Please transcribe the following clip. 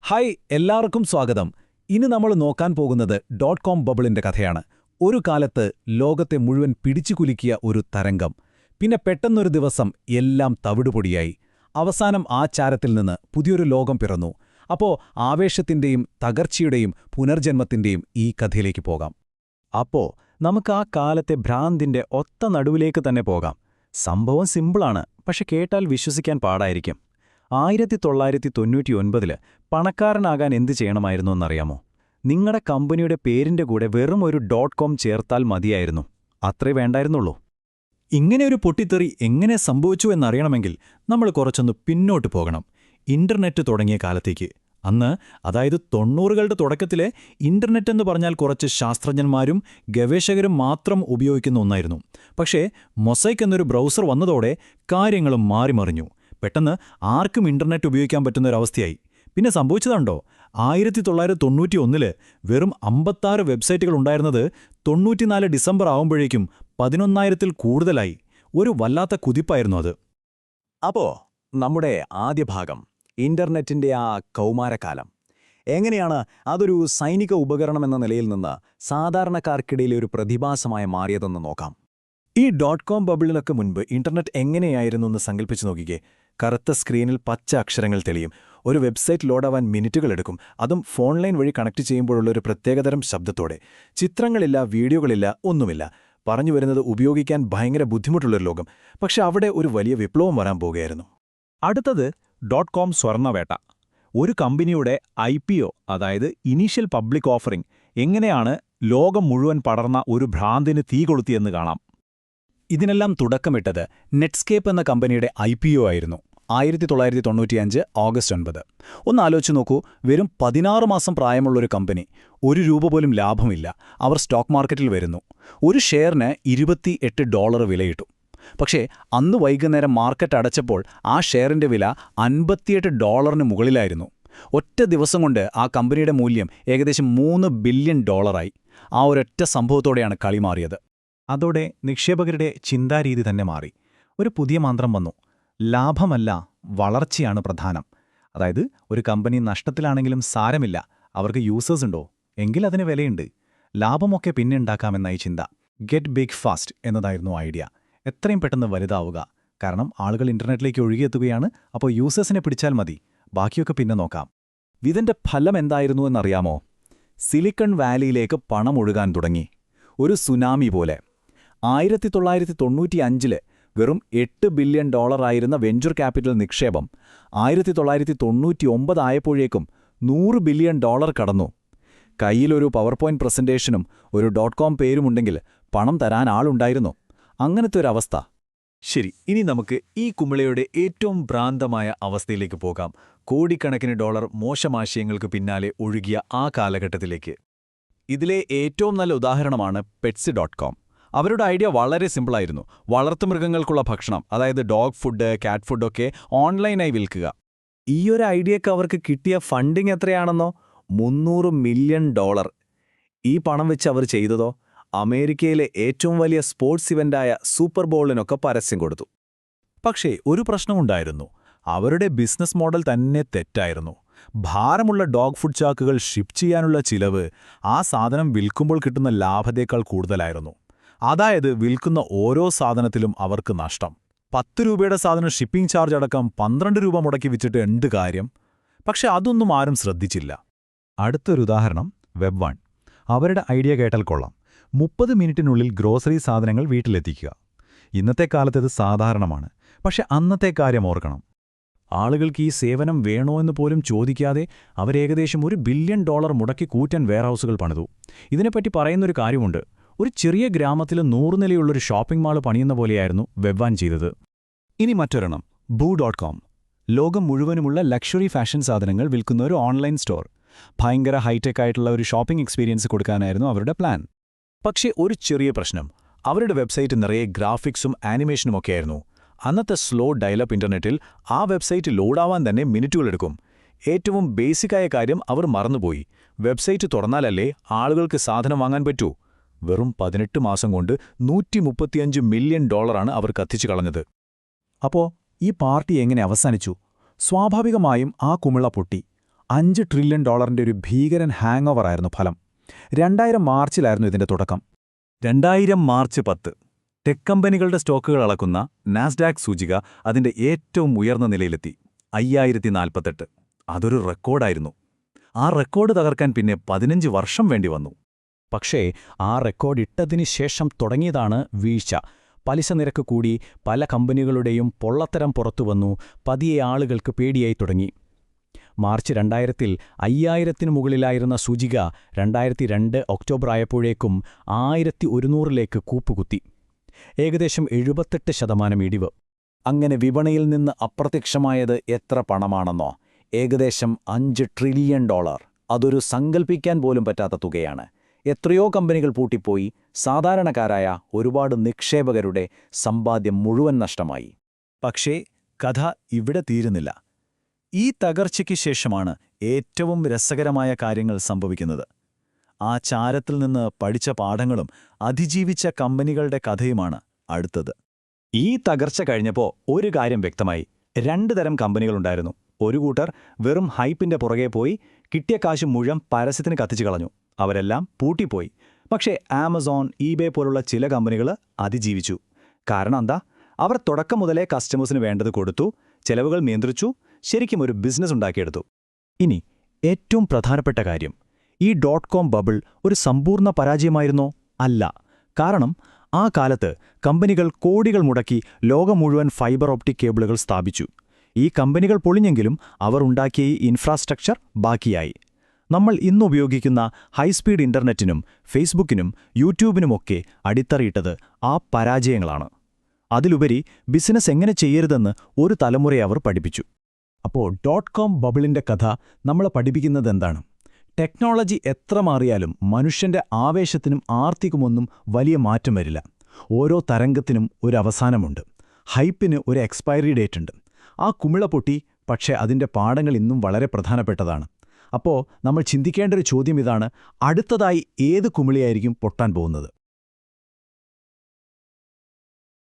Hi എല്ലാവർക്കും സ്വാഗതം. ഇനി നമ്മൾ നോക്കാൻ പോകുന്നത് .com ബബിളിന്റെ കഥയാണ്. ഒരു കാലത്ത് ലോകത്തെ മുഴുവൻ പിടിച്ചുകുലുക്കിയ ഒരു തരംഗം. പിന്നെ പെട്ടെന്നൊരു ദിവസം എല്ലാം തവിടുപൊടിയായി. അവസാനം ആ ചാരത്തിൽ നിന്ന് പുതിയൊരു ലോകം പിറന്നു. അപ്പോ ആവേശത്തിന്റെയും തകർച്ചയുടെയും പുനർജന്മത്തിന്റെയും ഈ കഥയിലേക്ക് പോകാം. അപ്പോ നമുക്ക് ആ കാലത്തെ ഭ്രാന്തിന്റെ ഒത്ത നടുവിലേക്ക് തന്നെ പോകാം. സംഭവം സിമ്പിളാണ്, പക്ഷെ കേട്ടാൽ വിശ്വസിക്കാൻ പാടായിരിക്കും. 1999 പണക്കാരനാകാൻ എന്ത് ചെയ്യണമായിരുന്നു എന്നറിയാമോ? നിങ്ങളുടെ കമ്പനിയുടെ പേരിന്റെ കൂടെ വെറും ഒരു .com ചേർത്താൽ മതിയായിരുന്നു. അത്രേ വേണ്ടായിരുന്നുള്ളൂ. ഇങ്ങനെയൊരു പൊട്ടിത്തെറി എങ്ങനെ സംഭവിച്ചു എന്നറിയണമെങ്കിൽ നമ്മൾ കുറച്ചൊന്ന് പിന്നോട്ട് പോകണം. ഇന്റർനെറ്റ് തുടങ്ങിയ കാലത്തേക്ക്. അന്ന്, അതായത് 90കളുടെ തുടക്കത്തിലെ ഇന്റർനെറ്റ് എന്ന് പറഞ്ഞാൽ കുറച്ച് ശാസ്ത്രജ്ഞന്മാരും ഗവേഷകരും മാത്രം ഉപയോഗിക്കുന്ന ഒന്നായിരുന്നു. പക്ഷേ മൊസൈക്ക് എന്നൊരു ബ്രൗസർ വന്നതോടെ കാര്യങ്ങളും മാറിമറിഞ്ഞു. പെട്ടെന്ന് ആർക്കും ഇന്റർനെറ്റ് ഉപയോഗിക്കാൻ പറ്റുന്നൊരവസ്ഥയായി. പിന്നെ സംഭവിച്ചതുണ്ടോ? 1991 വെറും 56 വെബ്സൈറ്റുകൾ ഉണ്ടായിരുന്നത് 94 ഡിസംബർ ആവുമ്പോഴേക്കും 11,000-ൽ കൂടുതലായി. ഒരു വല്ലാത്ത കുതിപ്പായിരുന്നു അത്. അപ്പോ നമ്മുടെ ആദ്യ ഭാഗം, ഇന്റർനെറ്റിന്റെ ആ കൗമാരക്കാലം, എങ്ങനെയാണ് അതൊരു സൈനിക ഉപകരണമെന്ന നിലയിൽ നിന്ന് സാധാരണക്കാർക്കിടയിലെ ഒരു പ്രതിഭാസമായി മാറിയതെന്ന് നോക്കാം. ഈ .com ബബിളിനൊക്കെ മുൻപ് ഇന്റർനെറ്റ് എങ്ങനെയായിരുന്നു എന്ന് സങ്കല്പിച്ചു നോക്കിക്കേ. കറുത്ത സ്ക്രീനിൽ പച്ച അക്ഷരങ്ങൾ തെളിയും. ഒരു വെബ്സൈറ്റ് ലോഡാവാൻ മിനിറ്റുകളെടുക്കും. അതും ഫോൺ ലൈൻ വഴി കണക്ട് ചെയ്യുമ്പോഴുള്ള ഒരു പ്രത്യേകതരം ശബ്ദത്തോടെ. ചിത്രങ്ങളില്ല, വീഡിയോകളില്ല, ഒന്നുമില്ല. പറഞ്ഞു വരുന്നത് ഉപയോഗിക്കാൻ ഭയങ്കര ബുദ്ധിമുട്ടുള്ളൊരു ലോകം. പക്ഷെ അവിടെ ഒരു വലിയ വിപ്ലവം വരാൻ പോകുകയായിരുന്നു. അടുത്തത് .com സ്വർണ്ണവേട്ട. ഒരു കമ്പനിയുടെ IPO, അതായത് ഇനീഷ്യൽ പബ്ലിക് ഓഫറിംഗ്, എങ്ങനെയാണ് ലോകം മുഴുവൻ പടർന്ന ഒരു ഭ്രാന്തിന് തീ കൊളുത്തിയെന്ന് കാണാം. ഇതിനെല്ലാം തുടക്കമിട്ടത് നെറ്റ്സ്കേപ്പ് എന്ന കമ്പനിയുടെ IPO ആയിരുന്നു. 1995 ഓഗസ്റ്റ് 9. ഒന്ന് ആലോചിച്ച് നോക്കൂ, വെറും 16 മാസം പ്രായമുള്ളൊരു കമ്പനി. $1 പോലും ലാഭമില്ല. അവർ സ്റ്റോക്ക് മാർക്കറ്റിൽ വരുന്നു. ഒരു ഷെയറിന് $28 വിലയിട്ടു. പക്ഷേ അന്ന് വൈകുന്നേരം മാർക്കറ്റ് അടച്ചപ്പോൾ ആ ഷെയറിന്റെ വില $58 മുകളിലായിരുന്നു. ഒറ്റ ദിവസം കൊണ്ട് ആ കമ്പനിയുടെ മൂല്യം ഏകദേശം $3 ബില്യൺ ആയി. ആ ഒരൊറ്റ സംഭവത്തോടെയാണ് കളി മാറിയത്. അതോടെ നിക്ഷേപകരുടെ ചിന്താരീതി തന്നെ മാറി. ഒരു പുതിയ മന്ത്രം വന്നു. ലാഭമല്ല, വളർച്ചയാണ് പ്രധാനം. അതായത് ഒരു കമ്പനി നഷ്ടത്തിലാണെങ്കിലും സാരമില്ല, അവർക്ക് യൂസേഴ്സ് ഉണ്ടോ എങ്കിൽ അതിന് വിലയുണ്ട്. ലാഭമൊക്കെ പിന്നെ ഉണ്ടാക്കാമെന്നായി ചിന്ത. ഗെറ്റ് ബിഗ് ഫാസ്റ്റ് എന്നതായിരുന്നു ഐഡിയ. എത്രയും പെട്ടെന്ന് വലുതാവുക. കാരണം ആളുകൾ ഇന്റർനെറ്റിലേക്ക് ഒഴുകിയെത്തുകയാണ്. അപ്പോൾ യൂസേഴ്സിനെ പിടിച്ചാൽ മതി, ബാക്കിയൊക്കെ പിന്നെ നോക്കാം. ഇതിന്റെ ഫലം എന്തായിരുന്നു എന്നറിയാമോ? സിലിക്കൺ വാലിയിലേക്ക് പണം ഒഴുകാൻ തുടങ്ങി. ഒരു സുനാമി പോലെ. 1995 വെറും $8 ബില്യൺ ആയിരുന്ന വെഞ്ചർ ക്യാപിറ്റൽ നിക്ഷേപം 1999 ആയപ്പോഴേക്കും $100 ബില്യൺ കടന്നു. കയ്യിലൊരു പവർ പോയിന്റ് പ്രസന്റേഷനും ഒരു .com പേരുമുണ്ടെങ്കിൽ പണം തരാൻ ആളുണ്ടായിരുന്നു. അങ്ങനത്തെ ഒരു അവസ്ഥ. ശരി, ഇനി നമുക്ക് ഈ കുമിളയുടെ ഏറ്റവും ഭ്രാന്തമായ അവസ്ഥയിലേക്ക് പോകാം. കോടിക്കണക്കിന് ഡോളർ മോശമാശയങ്ങൾക്ക് പിന്നാലെ ഒഴുകിയ ആ കാലഘട്ടത്തിലേക്ക്. ഇതിലെ ഏറ്റവും നല്ല ഉദാഹരണമാണ് Petsy.com. അവരുടെ ഐഡിയ വളരെ സിമ്പിളായിരുന്നു. വളർത്തുമൃഗങ്ങൾക്കുള്ള ഭക്ഷണം, അതായത് ഡോഗ് ഫുഡ്, കാറ്റ് ഫുഡൊക്കെ ഓൺലൈനായി വിൽക്കുക. ഈയൊരു ഐഡിയക്ക് അവർക്ക് കിട്ടിയ ഫണ്ടിംഗ് എത്രയാണെന്നോ? $300 മില്യൺ. ഈ പണം വെച്ച് അവർ ചെയ്തതോ? അമേരിക്കയിലെ ഏറ്റവും വലിയ സ്പോർട്സ് ഇവന്റായ സൂപ്പർ ബോളിനൊക്കെ പരസ്യം കൊടുത്തു. പക്ഷേ ഒരു പ്രശ്നമുണ്ടായിരുന്നു. അവരുടെ ബിസിനസ് മോഡൽ തന്നെ തെറ്റായിരുന്നു. ഭാരമുള്ള ഡോഗ് ഫുഡ് ചാക്കുകൾ ഷിപ്പ് ചെയ്യാനുള്ള ചിലവ് ആ സാധനം വിൽക്കുമ്പോൾ കിട്ടുന്ന ലാഭത്തേക്കാൾ കൂടുതലായിരുന്നു. അതായത് വിൽക്കുന്ന ഓരോ സാധനത്തിലും അവർക്ക് നഷ്ടം. 10 രൂപയുടെ സാധനം ഷിപ്പിംഗ് ചാർജ് അടക്കം 12 രൂപ മുടക്കി വിറ്റിട്ട് എന്ത് കാര്യം? പക്ഷെ അതൊന്നും ആരും ശ്രദ്ധിച്ചില്ല. അടുത്തൊരു ഉദാഹരണം Web1. അവരുടെ ഐഡിയ കേട്ടാൽ കൊള്ളാം. 30 മിനിറ്റിനുള്ളിൽ ഗ്രോസറി സാധനങ്ങൾ വീട്ടിലെത്തിക്കുക. ഇന്നത്തെ കാലത്തത് സാധാരണമാണ്. പക്ഷെ അന്നത്തെ കാര്യം ഓർക്കണം. ആളുകൾക്ക് ഈ സേവനം വേണോ എന്ന് പോലും ചോദിക്കാതെ അവരേകദേശം $1 ബില്യൺ മുടക്കി കൂറ്റൻ വെയർഹൗസുകൾ പണിതു. ഇതിനെപ്പറ്റി പറയുന്നൊരു കാര്യമുണ്ട്. ഒരു ചെറിയ ഗ്രാമത്തിൽ 100 നിലയുള്ളൊരു ഷോപ്പിംഗ് മാൾ പണിയുന്ന പോലെയായിരുന്നു Web1 ചെയ്തത്. ഇനി മറ്റൊരെണ്ണം Boo.com. ലോകം മുഴുവനുമുള്ള ലക്ഷറി ഫാഷൻ സാധനങ്ങൾ വിൽക്കുന്ന ഒരു ഓൺലൈൻ സ്റ്റോർ. ഭയങ്കര ഹൈടെക് ആയിട്ടുള്ള ഒരു ഷോപ്പിംഗ് എക്സ്പീരിയൻസ് കൊടുക്കാനായിരുന്നു അവരുടെ പ്ലാൻ. പക്ഷേ ഒരു ചെറിയ പ്രശ്നം. അവരുടെ വെബ്സൈറ്റ് നിറയെ ഗ്രാഫിക്സും ആനിമേഷനുമൊക്കെയായിരുന്നു. അന്നത്തെ സ്ലോ ഡയലപ്പ് ഇന്റർനെറ്റിൽ ആ വെബ്സൈറ്റ് ലോഡാവാൻ തന്നെ മിനിറ്റുകളെടുക്കും. ഏറ്റവും ബേസിക്കായ കാര്യം അവർ മറന്നുപോയി. വെബ്സൈറ്റ് തുറന്നാലല്ലേ ആളുകൾക്ക് സാധനം വാങ്ങാൻ പറ്റൂ. വെറും 18 മാസം കൊണ്ട് $135 മില്യൺ അവർ കത്തിച്ചു കളഞ്ഞത്. അപ്പോ ഈ പാർട്ടി എങ്ങനെ അവസാനിച്ചു? സ്വാഭാവികമായും ആ കുമിള പൊട്ടി. $5 ട്രില്യൺ ഒരു ഭീകരൻ ഹാങ് ഓവറായിരുന്നു ഫലം. 2000 മാർച്ചിലായിരുന്നു ഇതിന്റെ തുടക്കം. 2000 മാർച്ച് 10 ടെക് കമ്പനികളുടെ സ്റ്റോക്കുകൾ അളക്കുന്ന നാസ്ഡാക്ക് സൂചിക അതിന്റെ ഏറ്റവും ഉയർന്ന നിലയിലെത്തി 5048. അതൊരു റെക്കോർഡായിരുന്നു. ആ റെക്കോർഡ് തകർക്കാൻ പിന്നെ 15 വർഷം വേണ്ടി വന്നു. പക്ഷേ ആ റെക്കോർഡ് ഇട്ടതിന് ശേഷം തുടങ്ങിയതാണ് വീഴ്ച. പലിശ നിരക്ക് കൂടി, പല കമ്പനികളുടെയും പൊള്ളത്തരം പുറത്തുവന്നു, പതിയെ ആളുകൾക്ക് പേടിയായി തുടങ്ങി. മാർച്ച് 2000-ൽ 5000-ന് മുകളിലായിരുന്ന സൂചിക 2002 ഒക്ടോബർ ആയപ്പോഴേക്കും 1100-ലേക്ക് കൂപ്പുകുത്തി. ഏകദേശം 78% ഇടിവ്. അങ്ങനെ വിപണിയിൽ നിന്ന് അപ്രത്യക്ഷമായത് എത്ര പണമാണെന്നോ? ഏകദേശം $5 ട്രില്യൺ. അതൊരു സങ്കൽപ്പിക്കാൻ പോലും പറ്റാത്ത തുകയാണ്. എത്രയോ കമ്പനികൾ പൂട്ടിപ്പോയി. സാധാരണക്കാരായ ഒരുപാട് നിക്ഷേപകരുടെ സമ്പാദ്യം മുഴുവൻ നഷ്ടമായി. പക്ഷേ കഥ ഇവിടെ തീരുന്നില്ല. ഈ തകർച്ചയ്ക്ക് ശേഷമാണ് ഏറ്റവും രസകരമായ കാര്യങ്ങൾ സംഭവിക്കുന്നത്. ആ ചാരത്തിൽ നിന്ന് പഠിച്ച പാഠങ്ങളും അതിജീവിച്ച കമ്പനികളുടെ കഥയുമാണ് അടുത്തത്. ഈ തകർച്ച കഴിഞ്ഞപ്പോൾ ഒരു കാര്യം വ്യക്തമായി. 2 തരം കമ്പനികളുണ്ടായിരുന്നു. ഒരു കൂട്ടർ വെറും ഹൈപ്പിന്റെ പുറകെ പോയി കിട്ടിയ കാശ് മുഴുവൻ പരസ്യത്തിന് കത്തിച്ചു കളഞ്ഞു. അവരെല്ലാം പൂട്ടിപ്പോയി. പക്ഷേ ആമസോൺ, ഈബേ പോലുള്ള ചില കമ്പനികൾ അതിജീവിച്ചു. കാരണം എന്താ? അവർ തുടക്കം മുതലേ കസ്റ്റമേഴ്സിന് വേണ്ടത് കൊടുത്തു, ചെലവുകൾ നിയന്ത്രിച്ചു, ശരിക്കും ഒരു ബിസിനസ് ഉണ്ടാക്കിയെടുത്തു. ഇനി ഏറ്റവും പ്രധാനപ്പെട്ട കാര്യം, ഈ .com ബബിൾ ഒരു സമ്പൂർണ്ണ പരാജയമായിരുന്നോ? അല്ല. കാരണം ആ കാലത്ത് കമ്പനികൾ കോടികൾ മുടക്കി ലോകം മുഴുവൻ ഫൈബർ ഓപ്റ്റിക് കേബിളുകൾ സ്ഥാപിച്ചു. ഈ കമ്പനികൾ പൊളിഞ്ഞെങ്കിലും അവർ ഉണ്ടാക്കിയ ഈ ഇൻഫ്രാസ്ട്രക്ചർ ബാക്കിയായി. നമ്മൾ ഇന്നുപയോഗിക്കുന്ന ഹൈസ്പീഡ് ഇന്റർനെറ്റിനും ഫേസ്ബുക്കിനും യൂട്യൂബിനുമൊക്കെ അടിത്തറയിട്ടത് ആ പരാജയങ്ങളാണ്. അതിലുപരി ബിസിനസ് എങ്ങനെ ചെയ്യരുതെന്ന് ഒരു തലമുറയെ അവർ പഠിപ്പിച്ചു. അപ്പോൾ .com ബബിളിന്റെ കഥ നമ്മളെ പഠിപ്പിക്കുന്നതെന്താണ്? ടെക്നോളജി എത്ര മാറിയാലും മനുഷ്യന്റെ ആവേശത്തിനും ആർത്തിക്കുമൊന്നും വലിയ മാറ്റം വരില്ല. ഓരോ തരംഗത്തിനും ഒരു അവസാനമുണ്ട്. ഹൈപ്പിന് ഒരു എക്സ്പയറി ഡേറ്റ് ഉണ്ട്. ആ കുമിള പൊട്ടി, പക്ഷേ അതിന്റെ പാഠങ്ങൾ ഇന്നും വളരെ പ്രധാനപ്പെട്ടതാണ്. അപ്പോൾ നമ്മൾ ചിന്തിക്കേണ്ട ഒരു ചോദ്യം ഇതാണ്: അടുത്തതായി ഏത് കുമിളിയായിരിക്കും പൊട്ടാൻ പോകുന്നത്?